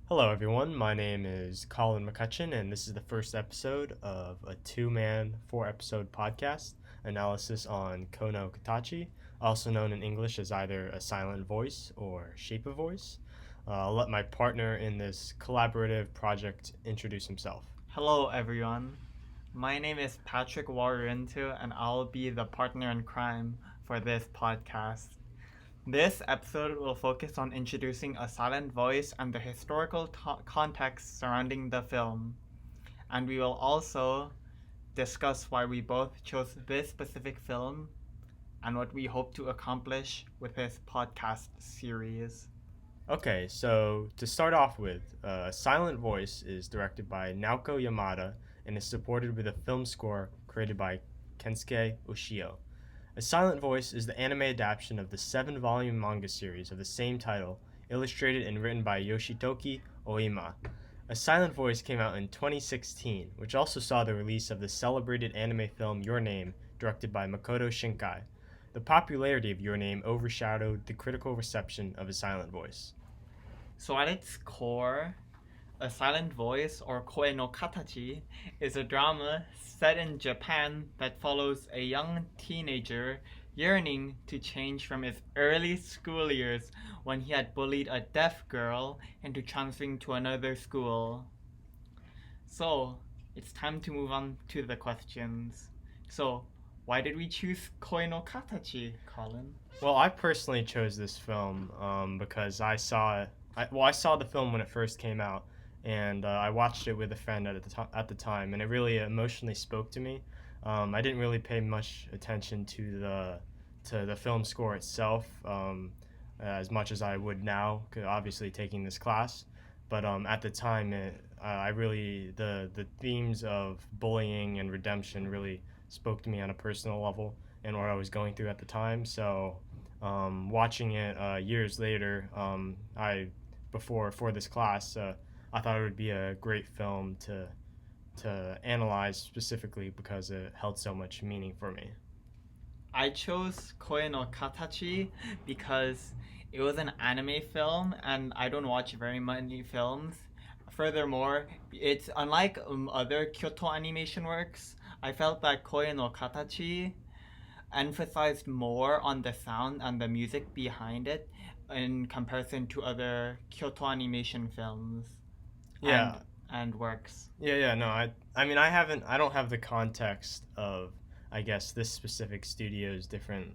Hello, everyone. My name is Colin McCutcheon, and this is the first episode of a two-man, four-episode podcast analysis on Kono Katachi, also known in English as either a silent voice or shape of voice. I'll let my partner in this collaborative project introduce himself. Hello, everyone. My name is Patrick Warintu, and I'll be the partner in crime for this podcast. This episode will focus on introducing a silent voice and the historical context surrounding the film. And we will also discuss why we both chose this specific film and what we hope to accomplish with this podcast series. Okay, so to start off with, Silent Voice is directed by Naoko Yamada and is supported with a film score created by Kensuke Ushio. A Silent Voice is the anime adaptation of the 7-volume manga series of the same title, illustrated and written by Yoshitoki Oima. A Silent Voice came out in 2016, which also saw the release of the celebrated anime film Your Name, directed by Makoto Shinkai. The popularity of Your Name overshadowed the critical reception of A Silent Voice. So, at its core, A Silent Voice, or Koe no Katachi, is a drama set in Japan that follows a young teenager yearning to change from his early school years when he had bullied a deaf girl into transferring to another school. So, it's time to move on to the questions. So, why did we choose Koe no Katachi, Colin? Well, I personally chose this film because I saw the film when it first came out, and I watched it with a friend at the time, and it really emotionally spoke to me. I didn't really pay much attention to the film score itself as much as I would now, obviously taking this class. But at the time, I really the themes of bullying and redemption really spoke to me on a personal level and what I was going through at the time. So watching it years later, for this class, I thought it would be a great film to analyze specifically because it held so much meaning for me. I chose Koe no Katachi because it was an anime film and I don't watch very many films. Furthermore, it's unlike other Kyoto animation works. I felt that Koe no Katachi emphasized more on the sound and the music behind it in comparison to other Kyoto animation films Yeah, and works. yeah. No, I don't have the context of, I guess, this specific studio's different,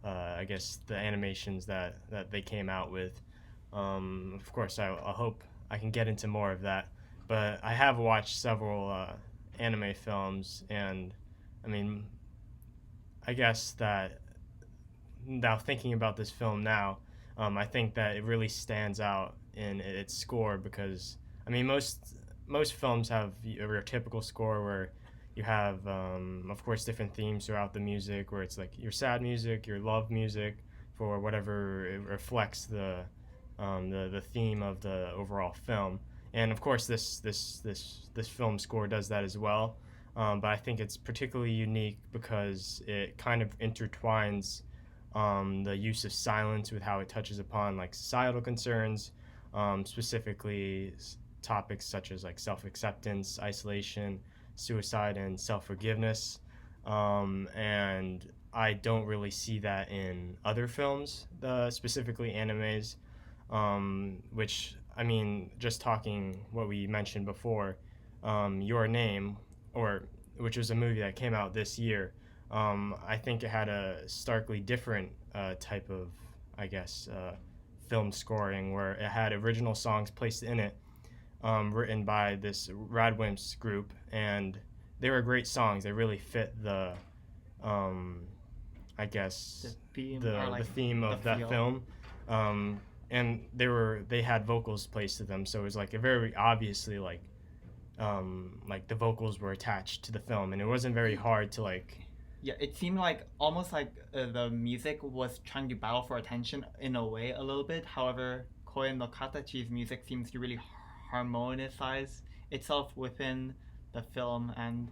I guess, the animations that they came out with. Of course, I hope I can get into more of that, but I have watched several anime films, and I mean, I guess that now thinking about this film now, I think that it really stands out in its score because I mean most films have your typical score where you have of course different themes throughout the music where it's like your sad music, your love music for whatever it reflects the theme of the overall film, and of course this film score does that as well. But I think it's particularly unique because it kind of intertwines the use of silence with how it touches upon like societal concerns, specifically topics such as like self-acceptance, isolation, suicide, and self-forgiveness. And I don't really see that in other films, specifically animes, which I mean, just talking what we mentioned before, Your Name, or which was a movie that came out this year. I think it had a starkly different type of, I guess, film scoring where it had original songs placed in it, written by this Radwimps group, and they were great songs. They really fit the, I guess, the theme of that film. And they had vocals placed to them, so it was like a very obviously like the vocals were attached to the film, and it wasn't very hard to like. Yeah, it seemed like almost like the music was trying to battle for attention in a way a little bit. However, Koe no Katachi's music seems to really harmonize itself within the film and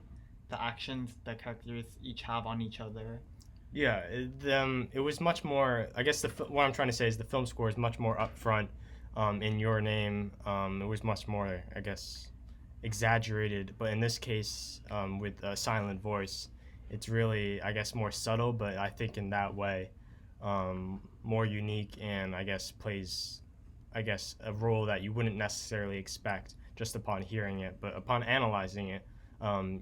the actions the characters each have on each other. Yeah, it was much more. I guess what I'm trying to say is the film score is much more upfront In Your Name, it was much more, I guess, exaggerated. But in this case, with a silent voice, it's really, I guess, more subtle. But I think in that way, more unique, and I guess plays, I guess, a role that you wouldn't necessarily expect just upon hearing it. But upon analyzing it,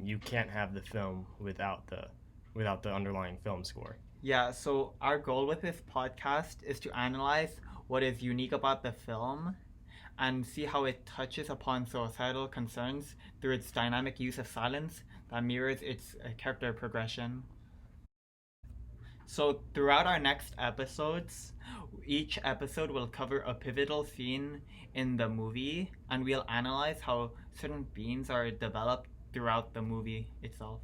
you can't have the film without the underlying film score. Yeah, so our goal with this podcast is to analyze what is unique about the film and see how it touches upon societal concerns through its dynamic use of silence that mirrors its character progression. So, throughout our next episodes, each episode will cover a pivotal scene in the movie, and we'll analyze how certain themes are developed throughout the movie itself.